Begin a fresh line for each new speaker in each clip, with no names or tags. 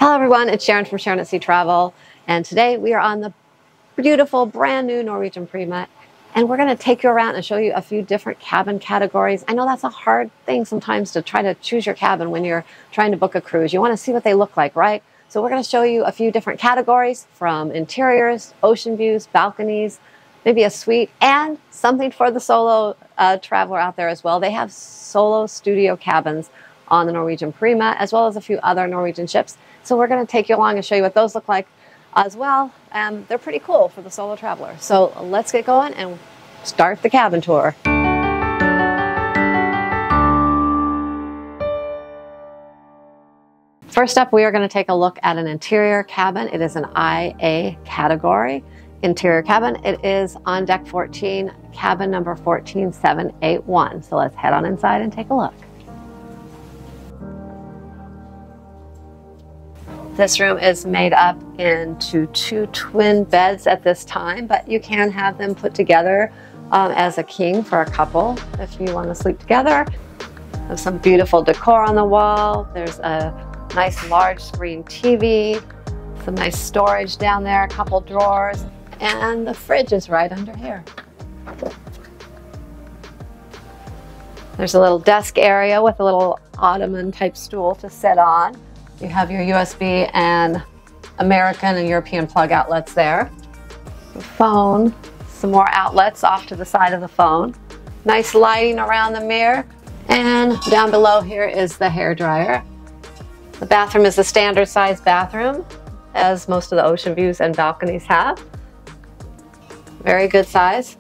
Hello everyone, it's Sharon from sharonatsea Travel, and today we are on the beautiful brand new Norwegian Prima, and we're going to take you around and show you a few different cabin categories. I know that's a hard thing sometimes to try to choose your cabin when you're trying to book a cruise. You want to see what they look like, right? So we're going to show you a few different categories, from interiors, ocean views, balconies, maybe a suite, and something for the solo traveler out there as well. They have solo studio cabins on the Norwegian Prima, as well as a few other Norwegian ships. So we're going to take you along and show you what those look like as well. They're pretty cool for the solo traveler. So let's get going and start the cabin tour. First up, we are going to take a look at an interior cabin. It is an IA category interior cabin. It is on deck 14, cabin number 14781. So let's head on inside and take a look. This room is made up into two twin beds at this time, but you can have them put together as a king for a couple if you want to sleep together. There's some beautiful decor on the wall. There's a nice large screen TV, some nice storage down there, a couple drawers, and the fridge is right under here. There's a little desk area with a little ottoman type stool to sit on. You have your USB and American and European plug outlets there. The phone, some more outlets off to the side of the phone. Nice lighting around the mirror. And down below here is the hairdryer. The bathroom is the standard size bathroom, as most of the ocean views and balconies have. Very good size.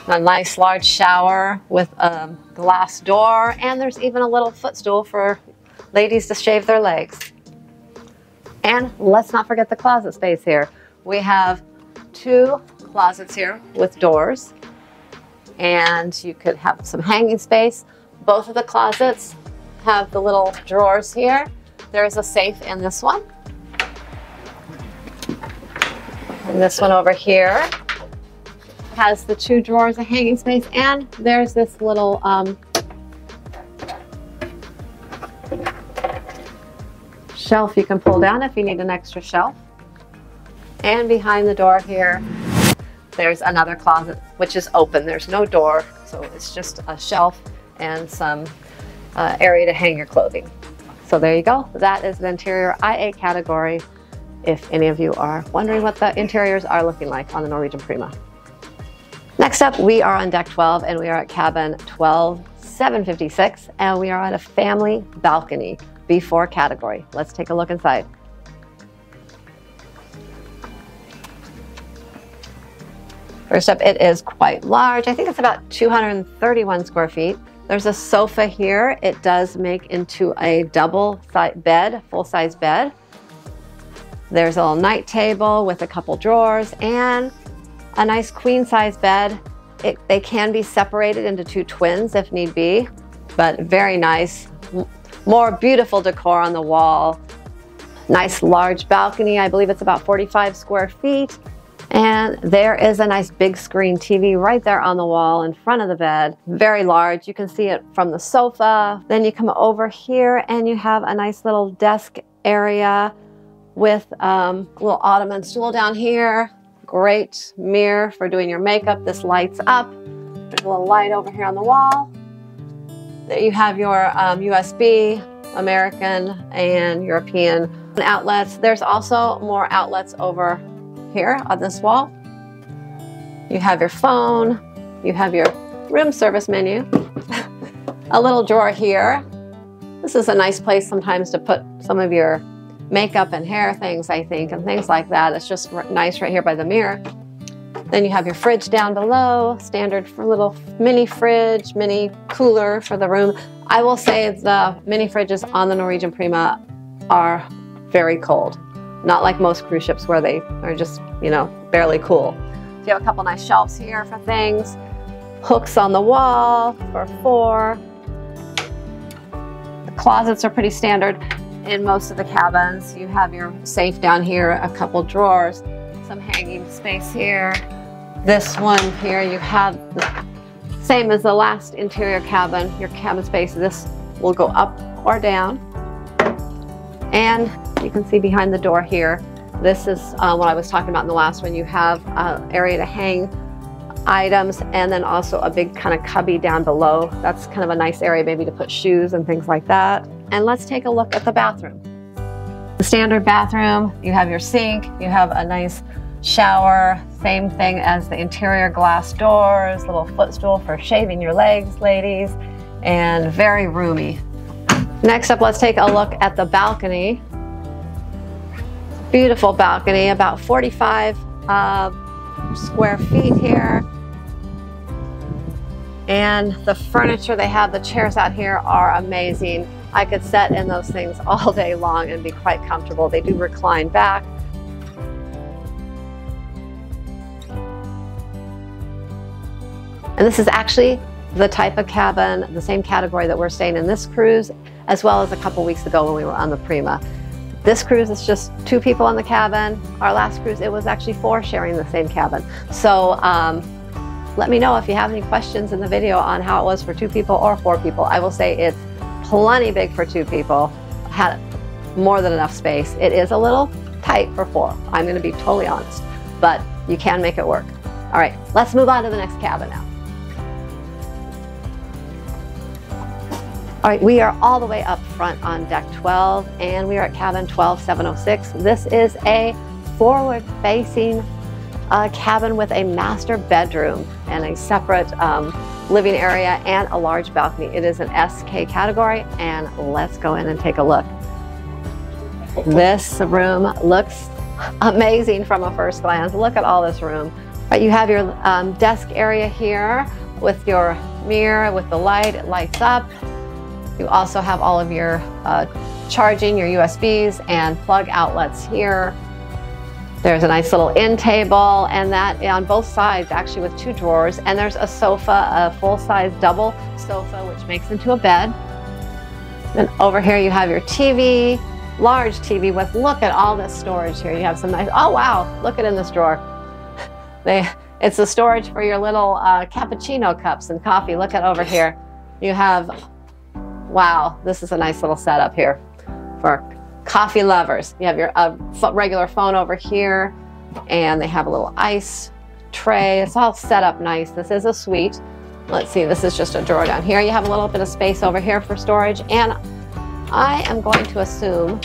A nice large shower with a glass door, and there's even a little footstool for ladies to shave their legs. And let's not forget the closet space here. We have two closets here with doors, and you could have some hanging space. Both of the closets have the little drawers here. There's a safe in this one. And this one over here has the two drawers of hanging space, and there's this little shelf you can pull down if you need an extra shelf. And behind the door here, there's another closet which is open. There's no door, so it's just a shelf and some area to hang your clothing. So there you go. That is the interior IA category, if any of you are wondering what the interiors are looking like on the Norwegian Prima. Next up, we are on deck 12, and we are at cabin 12756, and we are at a family balcony B4 category. Let's take a look inside. First up, it is quite large. I think it's about 231 square feet. There's a sofa here. It does make into a double bed, full-size bed. There's a little night table with a couple drawers and a nice queen-size bed. They can be separated into two twins if need be, but very nice. More beautiful decor on the wall. Nice large balcony. I believe it's about 45 square feet. And there is a nice big screen TV right there on the wall in front of the bed. Very large. You can see it from the sofa. Then you come over here and you have a nice little desk area with a little ottoman stool down here. Great mirror for doing your makeup. This lights up. There's a little light over here on the wall. There you have your USB, American, and European outlets. There's also more outlets over here on this wall. You have your phone. You have your room service menu. A little drawer here. This is a nice place sometimes to put some of your makeup and hair things, I think, and things like that. It's just nice right here by the mirror. Then you have your fridge down below, standard for little mini fridge, mini cooler for the room. I will say the mini fridges on the Norwegian Prima are very cold. Not like most cruise ships where they are just, you know, barely cool. So you have a couple nice shelves here for things. Hooks on the wall for 4. The closets are pretty standard in most of the cabins. You have your safe down here, a couple drawers, some hanging space here. This one here, you have the same as the last interior cabin, your cabin space. This will go up or down. And you can see behind the door here, this is what I was talking about in the last one. You have an area to hang items and then also a big kind of cubby down below. That's kind of a nice area maybe to put shoes and things like that. And let's take a look at the bathroom. The standard bathroom, you have your sink, you have a nice shower, same thing as the interior glass doors, little footstool for shaving your legs, ladies, and very roomy. Next up, let's take a look at the balcony. Beautiful balcony, about 45 square feet here. And the furniture they have, the chairs out here are amazing. I could sit in those things all day long and be quite comfortable. They do recline back. And this is actually the type of cabin, the same category that we're staying in this cruise, as well as a couple weeks ago when we were on the Prima. This cruise is just 2 people on the cabin. Our last cruise, it was actually 4 sharing the same cabin. So let me know if you have any questions in the video on how it was for 2 people or 4 people. I will say it's plenty big for 2 people, had more than enough space. It is a little tight for 4. I'm gonna be totally honest, but you can make it work. All right, let's move on to the next cabin now. All right, we are all the way up front on deck 12 and we are at cabin 12706. This is a forward-facing cabin with a master bedroom and a separate living area and a large balcony. It is an SK category, and let's go in and take a look. This room looks amazing from a first glance. Look at all this room. All right, you have your desk area here with your mirror with the light. It lights up. You also have all of your charging, your USBs and plug outlets here. There's a nice little end table, and that on both sides actually with 2 drawers. And there's a sofa, a full-size double sofa, which makes into a bed. And over here you have your TV, large TV with, look at all this storage here. You have some nice, oh wow, look at in this drawer. It's the storage for your little cappuccino cups and coffee. Look at over here. You have, wow, this is a nice little setup here for coffee lovers. You have your regular phone over here, and they have a little ice tray. It's all set up nice. This is a suite. Let's see, this is just a drawer down here. You have a little bit of space over here for storage, and I am going to assume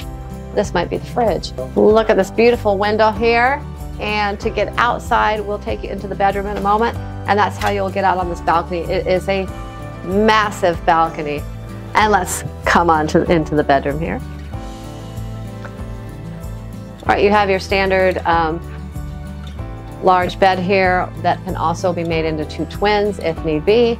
this might be the fridge. Look at this beautiful window here, and to get outside, we'll take you into the bedroom in a moment, and that's how you'll get out on this balcony. It is a massive balcony. And let's come on into the bedroom here. All right, you have your standard large bed here that can also be made into 2 twins if need be.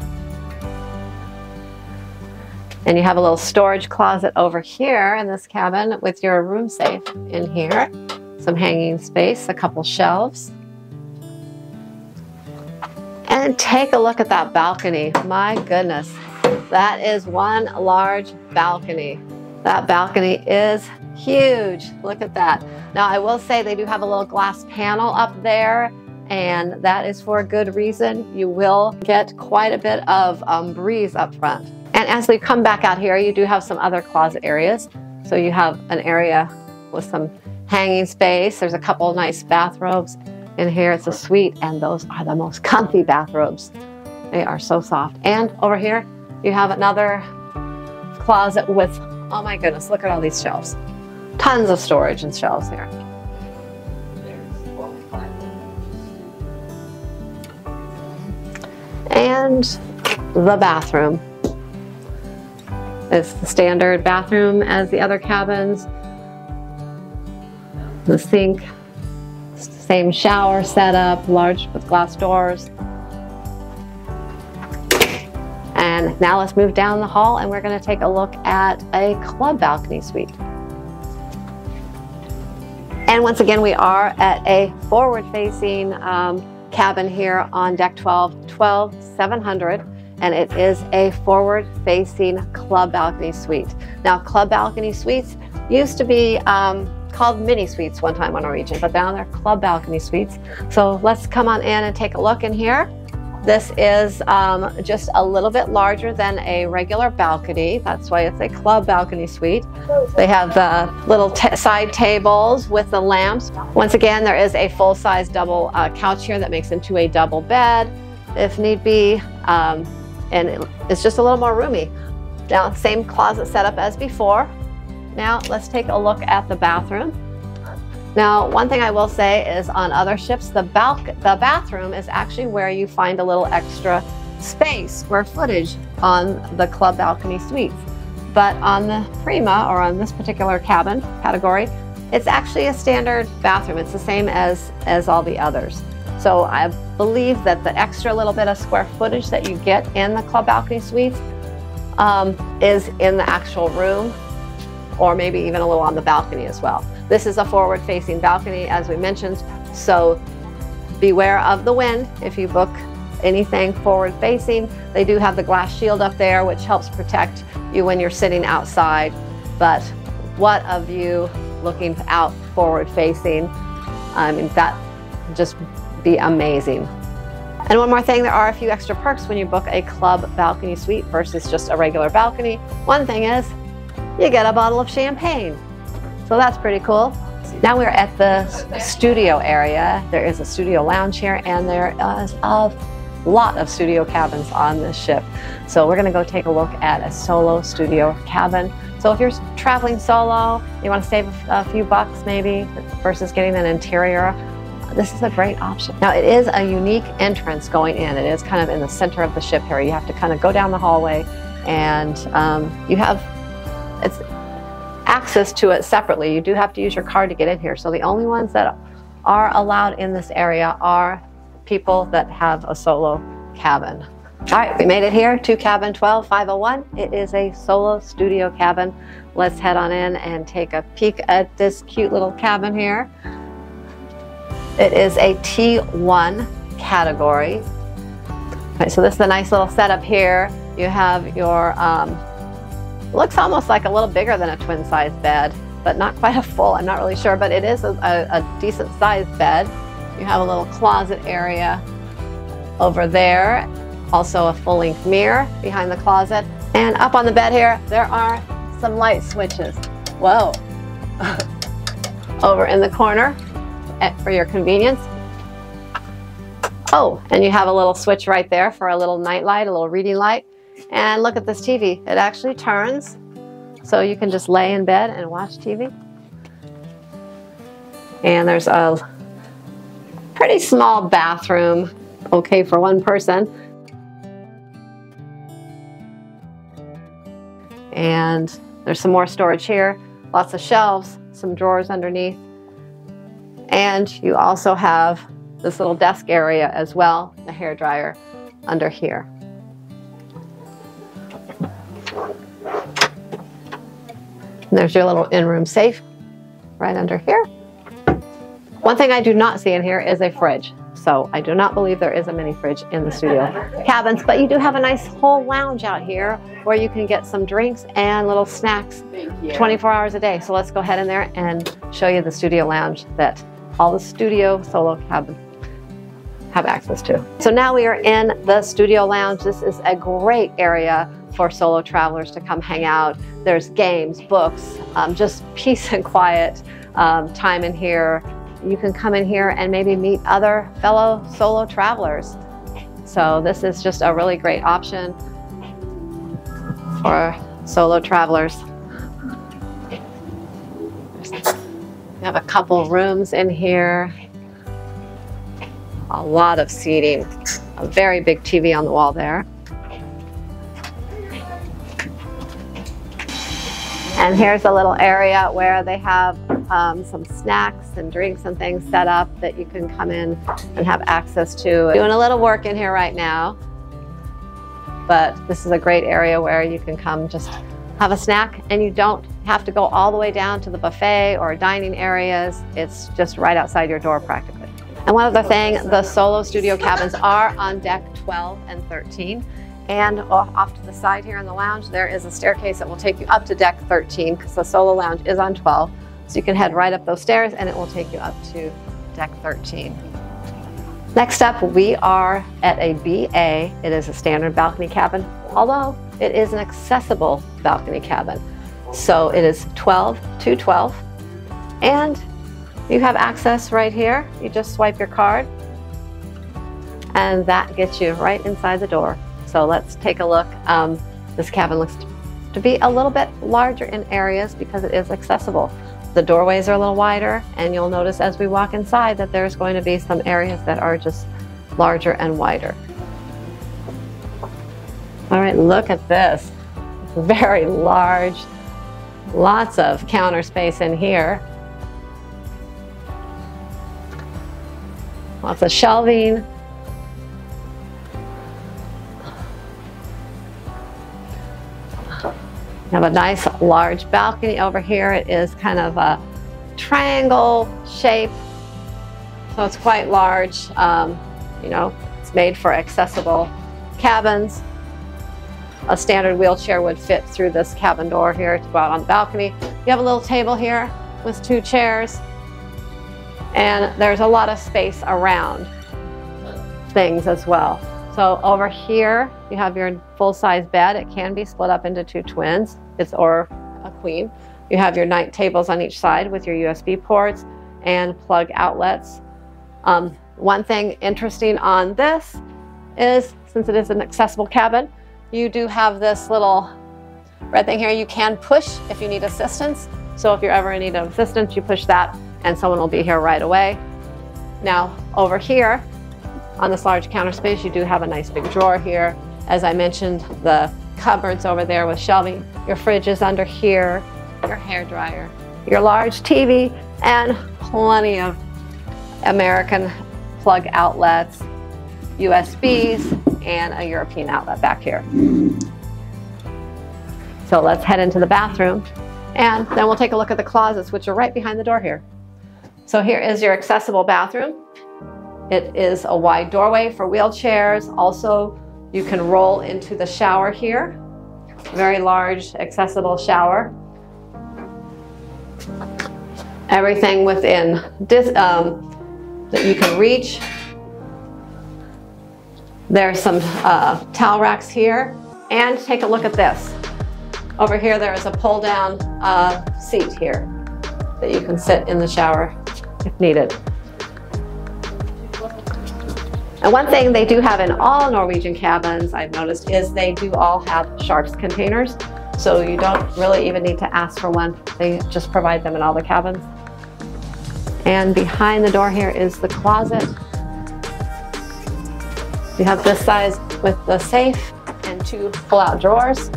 And you have a little storage closet over here in this cabin with your room safe in here. Some hanging space, a couple shelves. And take a look at that balcony. My goodness, that is one large balcony. That balcony is huge. Look at that. Now I will say they do have a little glass panel up there, and that is for a good reason. You will get quite a bit of breeze up front. And as we come back out here, you do have some other closet areas. So you have an area with some hanging space. There's a couple of nice bathrobes in here. It's a suite, and those are the most comfy bathrobes. They are so soft. And over here, you have another closet with, oh my goodness, look at all these shelves. Tons of storage and shelves here. And the bathroom. It's the standard bathroom as the other cabins. The sink, same shower setup, large with glass doors. And now let's move down the hall, and we're going to take a look at a club balcony suite. And once again, we are at a forward-facing cabin here on deck 12700, and it is a forward-facing club balcony suite. Now, club balcony suites used to be called mini suites one time on Norwegian, but now they're club balcony suites. So let's come on in and take a look in here. This is just a little bit larger than a regular balcony. That's why it's a club balcony suite. They have the little side tables with the lamps. Once again, there is a full-size double couch here that makes into a double bed if need be, and it's just a little more roomy. Now, same closet setup as before. Now, let's take a look at the bathroom. Now, one thing I will say is on other ships, the bathroom is actually where you find a little extra space, square footage on the club balcony suites. But on the Prima, or on this particular cabin category, it's actually a standard bathroom. It's the same as all the others. So I believe that the extra little bit of square footage that you get in the club balcony suites is in the actual room, or maybe even a little on the balcony as well. This is a forward-facing balcony, as we mentioned, so beware of the wind if you book anything forward-facing. They do have the glass shield up there, which helps protect you when you're sitting outside. But what a view looking out forward-facing. I mean, that would just be amazing. And one more thing, there are a few extra perks when you book a club balcony suite versus just a regular balcony. One thing is, you get a bottle of champagne. So that's pretty cool. Now we're at the studio area. There is a studio lounge here, and there is a lot of studio cabins on this ship. So we're gonna go take a look at a solo studio cabin. So if you're traveling solo, you wanna save a few bucks maybe versus getting an interior, this is a great option. Now it is a unique entrance going in. It is kind of in the center of the ship here. You have to kind of go down the hallway, and you have access to it separately. You do have to use your card to get in here. So the only ones that are allowed in this area are people that have a solo cabin. All right, we made it here to cabin 12501. It is a solo studio cabin. Let's head on in and take a peek at this cute little cabin here. It is a T1 category. All right, so this is a nice little setup here. You have your looks almost like a little bigger than a twin size bed, but not quite a full, I'm not really sure, but it is a decent sized bed. You have a little closet area over there, also a full length mirror behind the closet. And up on the bed here, there are some light switches. Whoa. Over in the corner for your convenience. Oh, and you have a little switch right there for a little night light, a little reading light. And look at this TV. It actually turns, so you can just lay in bed and watch TV. And there's a pretty small bathroom, okay for one person. And there's some more storage here, lots of shelves, some drawers underneath. And you also have this little desk area as well, the hairdryer under here. And there's your little in-room safe right under here. One thing I do not see in here is a fridge. So I do not believe there is a mini fridge in the studio cabins, but you do have a nice whole lounge out here where you can get some drinks and little snacks 24 hours a day. So let's go ahead in there and show you the studio lounge that all the studio solo cabins have access to. So now we are in the studio lounge. This is a great area for solo travelers to come hang out. There's games, books, just peace and quiet time in here. You can come in here and maybe meet other fellow solo travelers. So this is just a really great option for solo travelers. We have a couple rooms in here. A lot of seating, a very big TV on the wall there. And here's a little area where they have some snacks and drinks and things set up that you can come in and have access to. Doing a little work in here right now, but this is a great area where you can come just have a snack, and you don't have to go all the way down to the buffet or dining areas. It's just right outside your door practically. And one other thing, the solo studio cabins are on deck 12 and 13. And off to the side here in the lounge, there is a staircase that will take you up to deck 13 because the solo lounge is on 12. So you can head right up those stairs and it will take you up to deck 13. Next up, we are at a BA. It is a standard balcony cabin, although it is an accessible balcony cabin. So it is 12 to 12, and you have access right here. You just swipe your card, and that gets you right inside the door. So let's take a look. This cabin looks to be a little bit larger in areas because it is accessible. The doorways are a little wider, and you'll notice as we walk inside that there's going to be some areas that are just larger and wider. All right, look at this. Very large, lots of counter space in here. Lots of shelving. You have a nice large balcony over here. It is kind of a triangle shape, so it's quite large. You know, it's made for accessible cabins. A standard wheelchair would fit through this cabin door here to go out on the balcony. You have a little table here with 2 chairs, and there's a lot of space around things as well. So over here, you have your full-size bed. It can be split up into 2 twins, or a queen. You have your night tables on each side with your USB ports and plug outlets. One thing interesting on this is, since it is an accessible cabin, you do have this little red thing here. You can push if you need assistance. So if you're ever in need of assistance, you push that and someone will be here right away. Now over here, on this large counter space, you do have a nice big drawer here. As I mentioned, the cupboards over there with shelving. Your fridge is under here, your hairdryer, your large TV, and plenty of American plug outlets, USBs, and a European outlet back here. So let's head into the bathroom, and then we'll take a look at the closets, which are right behind the door here. So here is your accessible bathroom. It is a wide doorway for wheelchairs. Also, you can roll into the shower here. Very large, accessible shower. Everything within that you can reach. There's some towel racks here. And take a look at this. Over here, there is a pull-down seat here that you can sit in the shower if needed. And one thing they do have in all Norwegian cabins, I've noticed, is they do all have sharps containers. So you don't really even need to ask for one. They just provide them in all the cabins. And behind the door here is the closet. You have this size with the safe and 2 pull-out drawers,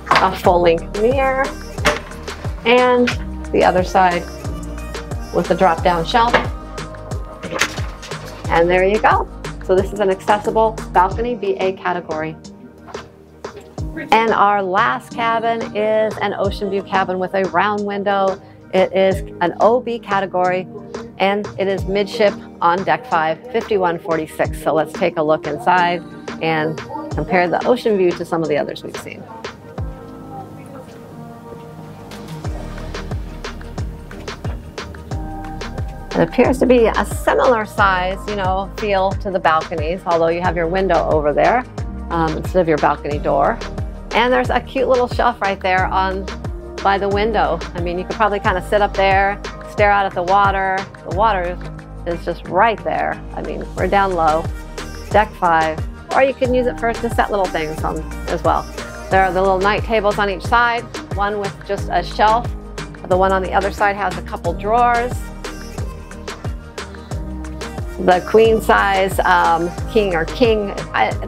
a full-length mirror, and the other side with the drop-down shelf. And there you go. So this is an accessible balcony BA category. And our last cabin is an Oceanview cabin with a round window. It is an OB category, and it is midship on deck 5, 5146. So let's take a look inside and compare the Oceanview to some of the others we've seen. It appears to be a similar size, feel to the balconies, although you have your window over there instead of your balcony door. And there's a cute little shelf right there by the window. I mean, you could probably kind of sit up there, stare out at the water. The water is just right there. I mean, we're down low, deck 5, or you can use it to set little things on as well. There are the little night tables on each side, one with just a shelf. The one on the other side has a couple drawers. The queen size king,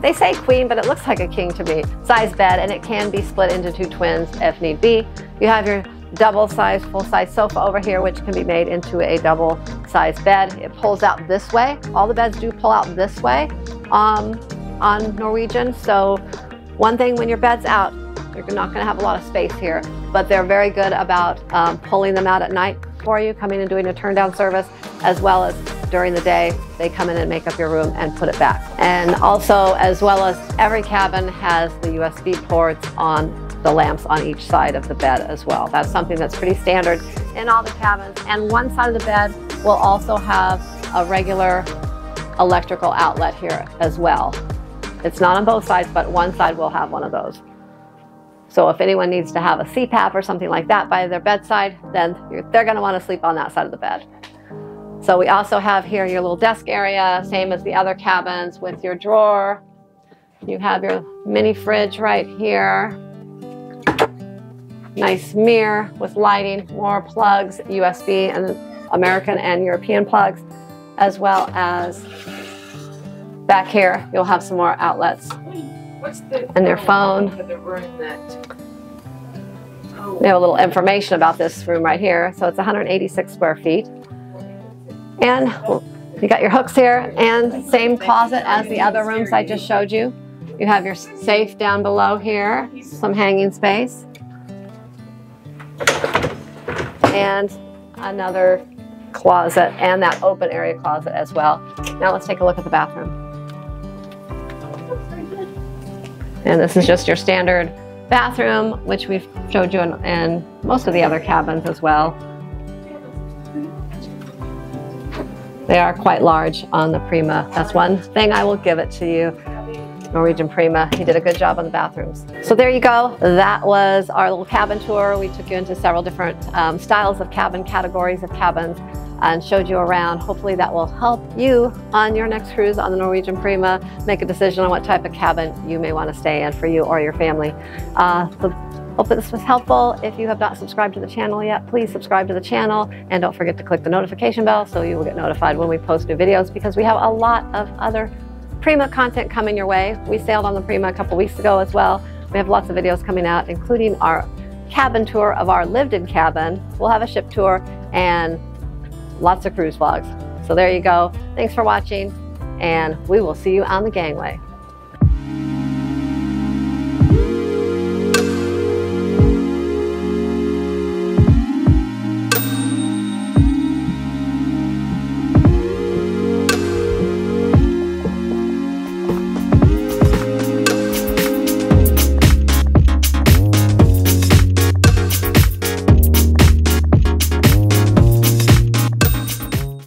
they say queen, but it looks like a king to me, size bed, and it can be split into 2 twins if need be. You have your double-size, full-size sofa over here, which can be made into a double-size bed. It pulls out this way. All the beds do pull out this way on Norwegian. So one thing, when your bed's out, you're not going to have a lot of space here, but they're very good about pulling them out at night for you, coming and doing a turn-down service, as well as during the day, they come in and make up your room and put it back. And also, as well as every cabin has the USB ports on the lamps on each side of the bed as well. That's something that's pretty standard in all the cabins. And one side of the bed will also have a regular electrical outlet here as well. It's not on both sides, but one side will have one of those. So if anyone needs to have a CPAP or something like that by their bedside, then they're going to want to sleep on that side of the bed. So we also have here your little desk area, same as the other cabins, with your drawer. You have your mini fridge right here. Nice mirror with lighting, more plugs, USB and American and European plugs, as well as back here you'll have some more outlets. And their phone. We have a little information about this room right here. So it's 186 square feet. And you got your hooks here, and same closet as the other rooms I just showed you. You have your safe down below here, some hanging space. And another closet, and that open area closet as well. Now let's take a look at the bathroom. And this is just your standard bathroom, which we've showed you in most of the other cabins as well. They are quite large on the Prima. That's one thing I will give it to you, Norwegian Prima. He did a good job on the bathrooms. So there you go. That was our little cabin tour. We took you into several different styles of cabin, categories of cabins, and showed you around. Hopefully that will help you on your next cruise on the Norwegian Prima make a decision on what type of cabin you may want to stay in for you or your family. So hope that this was helpful. If you have not subscribed to the channel yet, please subscribe to the channel, and don't forget to click the notification bell so you will get notified when we post new videos, because we have a lot of other Prima content coming your way. We sailed on the Prima a couple weeks ago as well. We have lots of videos coming out, including our cabin tour of our lived-in cabin. We'll have a ship tour and lots of cruise vlogs. So there you go. Thanks for watching, and we will see you on the gangway.